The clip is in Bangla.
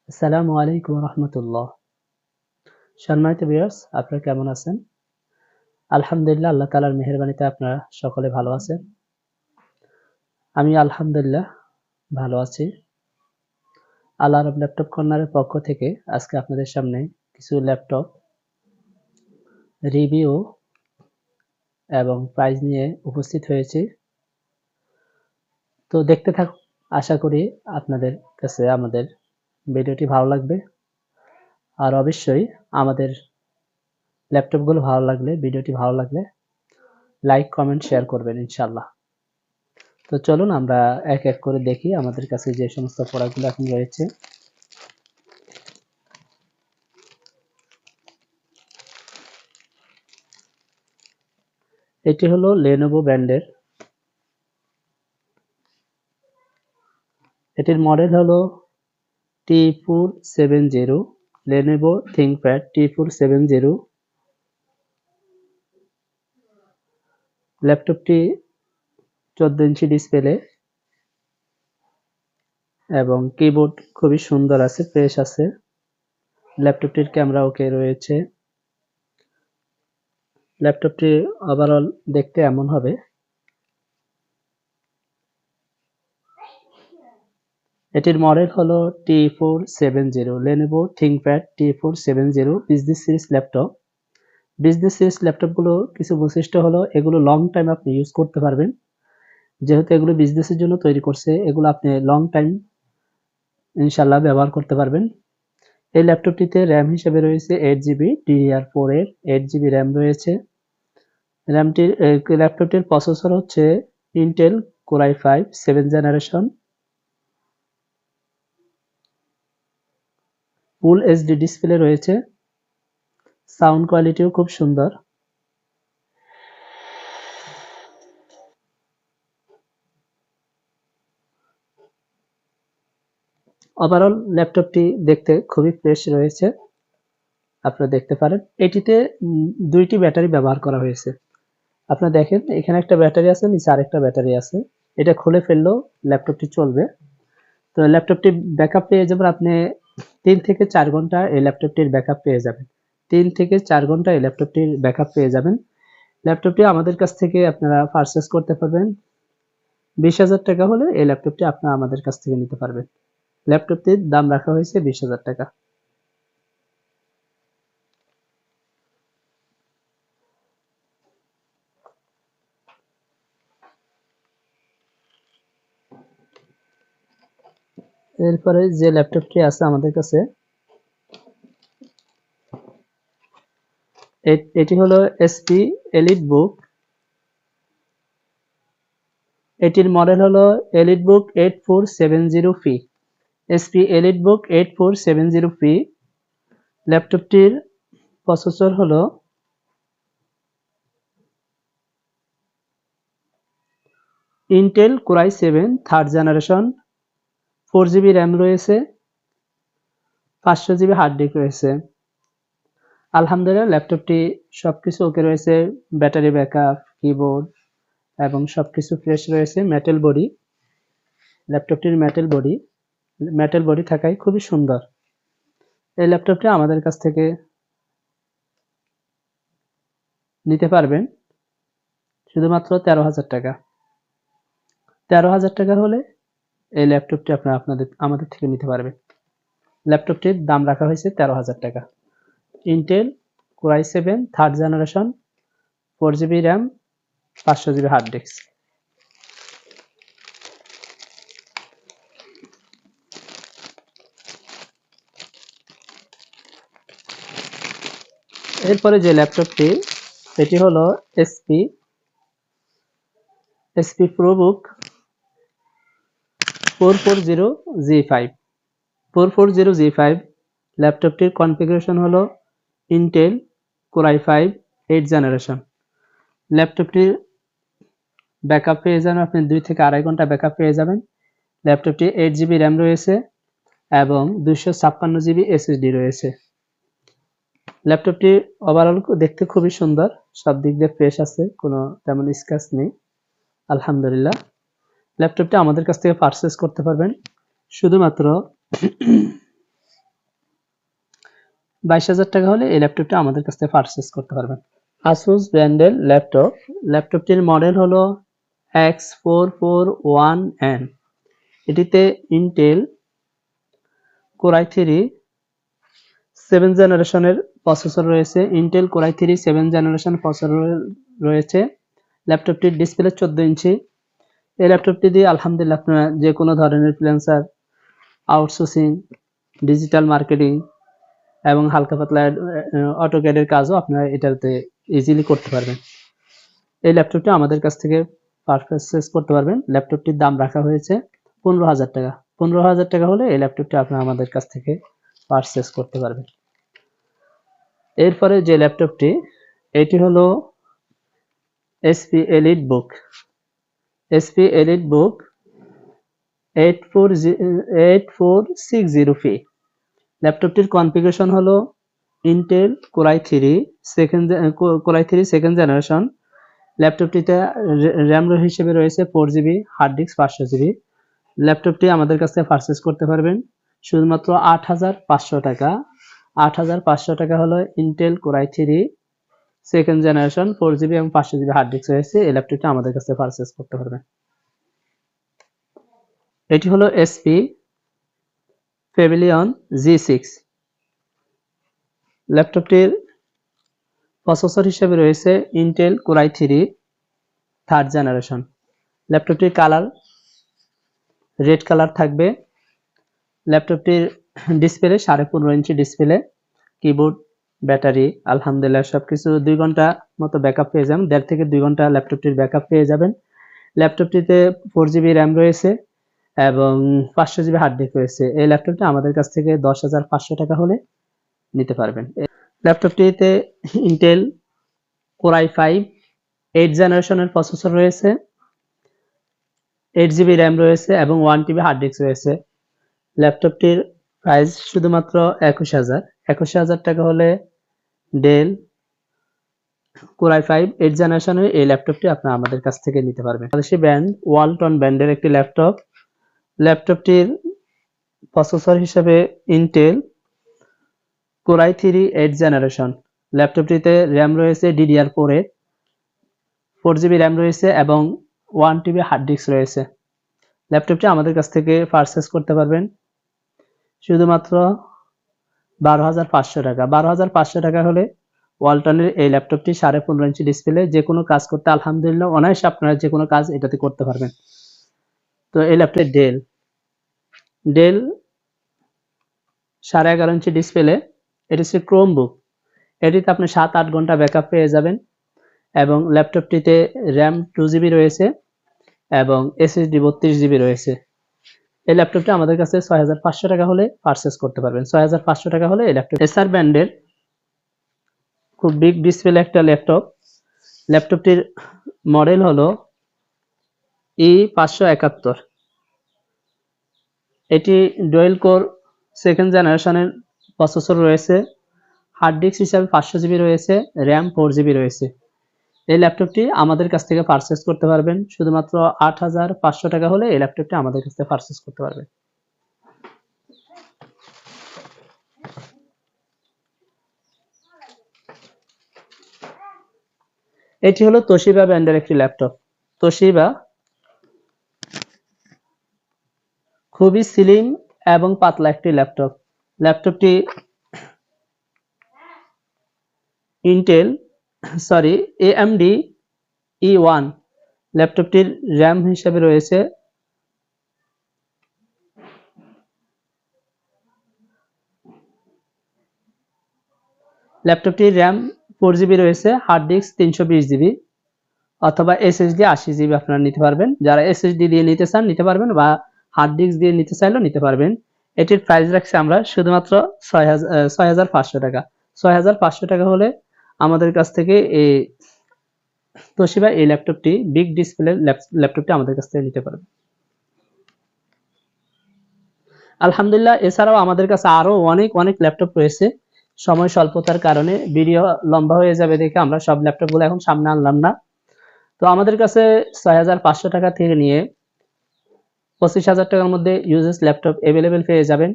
আসসালামু আলাইকুম রহমতুল্লাহ। সম্মানিত ভিউয়ার্স, আপনারা কেমন আছেন? আলহামদুলিল্লাহ, আল্লাহ তাআলার মেহেরবানিতে আপনারা সকলে ভালো আছেন। আমি আলহামদুলিল্লাহ ভালো আছি। আল আরব ল্যাপটপ কর্নারের পক্ষ থেকে আজকে আপনাদের সামনে কিছু ল্যাপটপ রিভিউ এবং প্রাইস নিয়ে উপস্থিত হয়েছি। তো দেখতে থাকুন, আশা করি আপনাদের কাছে আমাদের ভিডিওটি ভালো লাগবে। আর অবশ্যই আমাদের ল্যাপটপগুলো ভালো লাগলে, ভিডিওটি ভালো লাগলে লাইক, কমেন্ট, শেয়ার করবেন ইনশাআল্লাহ। তো চলুন আমরা এক এক করে দেখি আমাদের কাছে যে সমস্ত প্রোডাক্টগুলো এখন রয়েছে। এটি হলো Lenovo ব্র্যান্ডের, এটির মডেল হলো T470, Lenovo ThinkPad T470। ল্যাপটপটি 14 ইঞ্চি ডিসপ্লে এবং কিবোর্ড খুবই সুন্দর আছে, ফ্রেশ আছে। ল্যাপটপটির ক্যামেরা ওকে রয়েছে। ল্যাপটপটি ওভারঅল দেখতে এমন হবে। এটির মডেল হলো T470, Lenovo ThinkPad T470 business series laptop. Business series ল্যাপটপগুলো কিছু বৈশিষ্ট্য হলো এগুলো লং টাইম আপনি ইউজ করতে পারবেন। যেহেতু এগুলো বিজনেসের জন্য তৈরি করছে, এগুলো আপনি লং টাইম ইনশাল্লাহ ব্যবহার করতে পারবেন। এই ল্যাপটপটিতে র্যাম হিসেবে রয়েছে 8GB, DDR4 এর 8GB র্যাম রয়েছে। ল্যাপটপটির প্রসেসর হচ্ছে Intel Core i5 7th generation. Full HD display রয়েছে। সাউন্ড কোয়ালিটিও খুব সুন্দর। ওভারঅল ল্যাপটপটি দেখতে খুবই ফ্রেশ রয়েছে, আপনারা দেখতে পারেন। এটিতে দুইটি ব্যাটারি ব্যবহার করা হয়েছে। আপনারা দেখেন এখানে একটা ব্যাটারি আছে, নিচে আরেকটা ব্যাটারি আছে। এটা খুলে ফেললেও ল্যাপটপটি চলবে। তো ল্যাপটপটি ব্যাকআপ পেয়ে যাবেন আপনি 3 থেকে 4 ঘন্টা এই ল্যাপটপটির ব্যাকআপ পেয়ে যাবেন। 3 থেকে 4 ঘন্টা এই ল্যাপটপটির ব্যাকআপ পেয়ে যাবেন। ল্যাপটপটি আমাদের কাছ থেকে আপনারা পারচেজ করতে পারবেন। 20,000 টাকা হলে এই ল্যাপটপটি আপনারা আমাদের কাছ থেকে নিতে পারবেন। ল্যাপটপটির দাম রাখা হয়েছে 20,000 টাকা। এরপরে যে ল্যাপটপটি আছে আমাদের কাছে, এটি হলো এসপি এলিট বুক। এটির মডেল হলো এলিট বুক 8470 এসপি এলিট বুক 8470 ল্যাপটপটির প্রসেসর হলো Intel Core i7 3rd generation. 4GB RAM রয়েছে, 500GB হার্ড ডিস্ক রয়েছে। আলহামদুলিল্লাহ ল্যাপটপটি সবকিছু ওকে রয়েছে। ব্যাটারি ব্যাকআপ, কিবোর্ড এবং সবকিছু ফ্রেশ রয়েছে। মেটাল বডি, ল্যাপটপটির মেটাল বডি থাকায় খুবই সুন্দর। এই ল্যাপটপটি আমাদের কাছ থেকে নিতে পারবেন শুধুমাত্র 13,000 টাকা। 13,000 টাকার হলে এই ল্যাপটপটি আপনারা আমাদের থেকে নিতে পারবেন। ল্যাপটপটির দাম রাখা হয়েছে 13,000 টাকা। Intel Core i7 3rd generation, 4GB RAM, 500GB hard disk. এরপরে যে ল্যাপটপটি, এটি হলো এসপি প্রোবুক 440G5। 440G5 ল্যাপটপটির কনফিগারেশন হলো Intel Core i5 8th generation. ল্যাপটপটির ব্যাকআপ পেয়ে যাবেন আপনি 2 থেকে 2.5 ঘন্টা ব্যাকআপ পেয়ে যাবেন। ল্যাপটপটি 8GB র্যাম রয়েছে এবং 256GB SSD রয়েছে। ল্যাপটপটি ওভারঅল দেখতে খুবই সুন্দর, সব দিক দিয়ে ফ্রেশ আছে, কোনো তেমন স্ক্র্যাচ নেই আলহামদুলিল্লাহ। ল্যাপটপটি আমাদের কাছ থেকে পারচেজ করতে পারবেন শুধুমাত্র 22,000 টাকা হলে এই ল্যাপটপটা আমাদের কাছ থেকে পারচেজ করতে পারবেন। আসুস ব্র্যান্ডের ল্যাপটপ, ল্যাপটপটির মডেল হলো X441N। এটিতে ইন্টেল কোর i3 7 জেনারেশনের প্রসেসর রয়েছে। Intel core i3 7 generation processor রয়েছে। ল্যাপটপটির ডিসপ্লে 14 ইঞ্চি। এই ল্যাপটপটি দিয়ে আলহামদুলিল্লাহ আপনারা যে কোনো ধরনের ফ্রিল্যান্সার, আউটসোর্সিং, ডিজিটাল মার্কেটিং এবং হালকা পাতলা অটোক্যাডের কাজও আপনারা এটাতে ইজিলি করতে পারবেন। এই ল্যাপটপটি আমাদের কাছ থেকে পারচেজ করতে পারবেন। ল্যাপটপটির দাম রাখা হয়েছে 15,000 টাকা। 15,000 টাকা হলে এই ল্যাপটপটি আপনারা আমাদের কাছ থেকে পারচেজ করতে পারবেন। এরপরে যে ল্যাপটপটি, এটি হলো HP EliteBook। HP EliteBook 8460p। ল্যাপটপটির কনফিগারেশন হলো Intel core i3 second generation. ল্যাপটপটিতে র্যাম হিসেবে রয়েছে 4GB, হার্ড ডিস্ক 500GB। ল্যাপটপটি আমাদের কাছ থেকে পারচেজ করতে পারবেন শুধুমাত্র 8,500 টাকা। 8,500 টাকা হলো Intel core i3 second generation 4GB এবং 500GB হার্ড ডিস্ক রয়েছে। এই ল্যাপটপটি আমাদের কাছ থেকে পারচেজ করতে পারবেন। এটি হলো HP Pavilion G6। ল্যাপটপটির প্রসেসর হিসেবে রয়েছে Intel core i3 third generation. ল্যাপটপটির কালার রেড কালার থাকবে। ল্যাপটপটির display 15.5 inch display. Keyboard, battery আলহামদুলিল্লাহ সবকিছু 2 ঘন্টা মতো ব্যাকআপ পেয়ে যাবেন। 1.5 থেকে 2 ঘন্টা ল্যাপটপটির ব্যাকআপ পেয়ে যাবেন। ল্যাপটপটিতে 4GB র্যাম রয়েছে এবং 500GB হার্ড ডিস্ক রয়েছে। এই ল্যাপটপটি আমাদের কাছ থেকে 10,500 টাকা হলে নিতে পারবেন। ল্যাপটপটিতে ইন্টেল কোর i5 8 জেনারেশনের প্রসেসর রয়েছে, 8GB র্যাম রয়েছে এবং 1TB হার্ড ডিস্ক রয়েছে। ল্যাপটপটির প্রাইস শুধুমাত্র 21,000। 21,000 টাকা হলে ডেল কোর i5 8 জেনারেশনের এই ল্যাপটপটি আপনারা আমাদের কাছ থেকে নিতে পারবেন। বাংলাদেশি ব্র্যান্ড ওয়ালটন ব্র্যান্ডের একটি ল্যাপটপ। ল্যাপটপটির প্রসেসর হিসেবে ইন্টেল কোর i3 8 জেনারেশন। ল্যাপটপটিতে র্যাম রয়েছে DDR4 এর, 4GB র্যাম রয়েছে এবং 1TB হার্ড ডিস্ক রয়েছে। ল্যাপটপটি আমাদের কাছ থেকে পারচেজ করতে পারবেন শুধুমাত্র 12,500 টাকা। 12,500 টাকা হলে ওয়ালটনের এই ল্যাপটপটি 15.5 ইঞ্চি ডিসপ্লে, যে কোনো কাজ করতে আলহামদুলিল্লাহ অনায়াসে আপনারা যে কোনো কাজ এটাতে করতে পারবেন। তো এই ল্যাপটপে ডেল 11.5 ইঞ্চি ডিসপ্লে। এটি হচ্ছে ক্রোমবুক। এটিতে আপনি 7-8 ঘন্টা ব্যাকআপ পেয়ে যাবেন এবং ল্যাপটপটিতে র্যাম 2GB রয়েছে এবং SSD 32GB রয়েছে। এই ল্যাপটপটি আমাদের কাছে 6,500 টাকা হলে পারচেজ করতে পারবেন। 6,500 টাকা হলে এই ল্যাপটপ এসার ব্র্যান্ডের খুব বিগ ডিসপ্লে একটা ল্যাপটপ। ল্যাপটপটির মডেল হলো E571। এটি ডুয়েল কোর সেকেন্ড জেনারেশনের প্রসেসর রয়েছে, হার্ড ডিস্ক হিসাবে 500GB রয়েছে, র্যাম 4GB রয়েছে। এই ল্যাপটপটি আমাদের কাছ থেকে পারচেজ করতে পারবেন শুধুমাত্র 8,500 টাকা হলে এই ল্যাপটপটি আমাদের কাছ থেকে পারচেজ করতে পারবেন। এটি হলো তোশিবা ব্র্যান্ডের একটি ল্যাপটপ। তোশিবা খুবই স্লিম এবং পাতলা একটি ল্যাপটপ। ল্যাপটপটি AMD E1। ল্যাপটপটির র্যাম হিসেবে রয়েছে ল্যাপটপটির র্যাম 4GB রয়েছে, হার্ড ডিস্ক 320GB অথবা SSD 80GB আপনারা নিতে পারবেন। যারা SSD দিয়ে নিতে চান নিতে পারবেন বা হার্ড ডিস্ক দিয়ে নিতে চাইলেও নিতে পারবেন। এটির প্রাইস রাখছি আমরা শুধুমাত্র 6,500 টাকা। 6,500 টাকা হলে আমাদের কাছ থেকে এই তোশিবা এই ল্যাপটপটি বিগ ডিসপ্লে ল্যাপটপটি আমাদের কাছ থেকে নিতে পারবেন। আলহামদুলিল্লাহ এছাড়াও আমাদের কাছে আরো অনেক ল্যাপটপ রয়েছে। সময় স্বল্পতার কারণে ভিডিও লম্বা হয়ে যাবে দেখে আমরা সব ল্যাপটপগুলো এখন সামনে আনলাম না। তো আমাদের কাছে 6,500 টাকা থেকে নিয়ে 25,000 টাকার মধ্যে ইউজেস ল্যাপটপ অ্যাভেলেবেল পেয়ে যাবেন।